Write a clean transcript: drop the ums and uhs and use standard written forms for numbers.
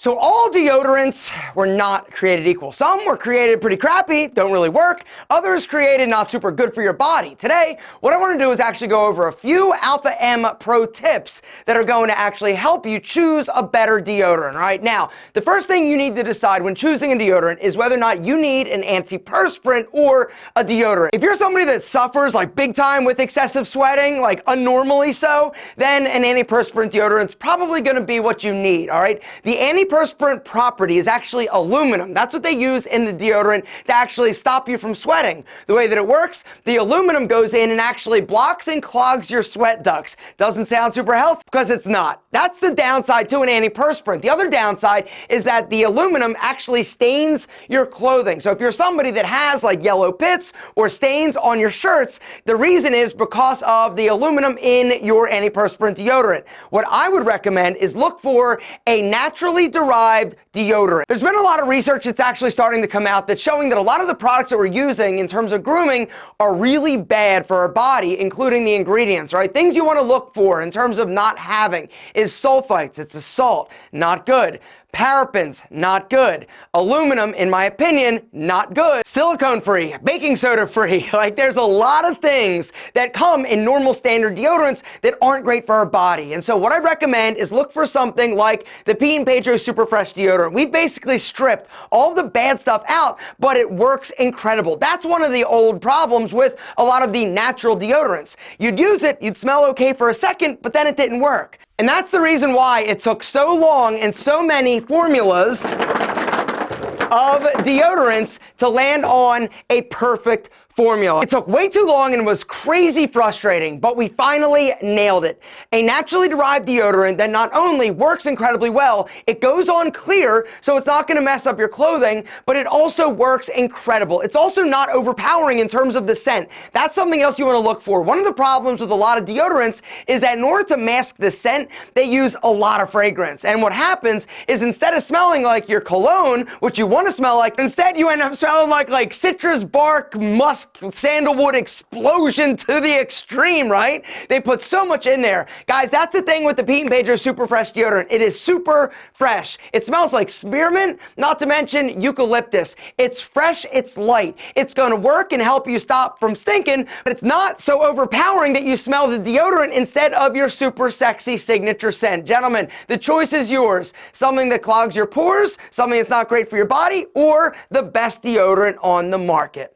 So all deodorants were not created equal. Some were created pretty crappy, don't really work. Others created not super good for your body. Today, what I want to do is actually go over a few Alpha M pro tips that are going to actually help you choose a better deodorant. Right now, the first thing you need to decide when choosing a deodorant is whether or not you need an antiperspirant or a deodorant. If you're somebody that suffers like big time with excessive sweating, like unnormally so, then an antiperspirant deodorant is probably going to be what you need. All right, the antiperspirant property is actually aluminum. That's what they use in the deodorant to actually stop you from sweating. The way that it works, the aluminum goes in and actually blocks and clogs your sweat ducts. Doesn't sound super healthy because it's not. That's the downside to an antiperspirant. The other downside is that the aluminum actually stains your clothing. So if you're somebody that has like yellow pits or stains on your shirts, the reason is because of the aluminum in your antiperspirant deodorant. What I would recommend is look for a Naturally-Derived deodorant. There's been a lot of research that's actually starting to come out that's showing that a lot of the products that we're using in terms of grooming are really bad for our body, including the ingredients, right? Things you want to look for in terms of not having is sulfites. It's a salt, not good. Parabens, not good. Aluminum, in my opinion, not good. Silicone-free, baking soda-free. Like, there's a lot of things that come in normal standard deodorants that aren't great for our body. And so what I recommend is look for something like the Pedro Super Fresh Deodorant. We've basically stripped all the bad stuff out, but it works incredible. That's one of the old problems with a lot of the natural deodorants. You'd use it, you'd smell okay for a second, but then it didn't work. And that's the reason why it took so long and so many formulas of deodorants to land on a perfect formula. It took way too long and was crazy frustrating, but we finally nailed it. A naturally derived deodorant that not only works incredibly well, it goes on clear, so it's not going to mess up your clothing, but it also works incredible. It's also not overpowering in terms of the scent. That's something else you want to look for. One of the problems with a lot of deodorants is that in order to mask the scent, they use a lot of fragrance. And what happens is instead of smelling like your cologne, which you want to smell like, instead you end up smelling like citrus bark, musk, sandalwood explosion to the extreme, right? They put so much in there. Guys, that's the thing with the Pedro Super Fresh Deodorant. It is super fresh. It smells like spearmint, not to mention eucalyptus. It's fresh, it's light. It's going to work and help you stop from stinking, but it's not so overpowering that you smell the deodorant instead of your super sexy signature scent. Gentlemen, the choice is yours. Something that clogs your pores, something that's not great for your body, or the best deodorant on the market.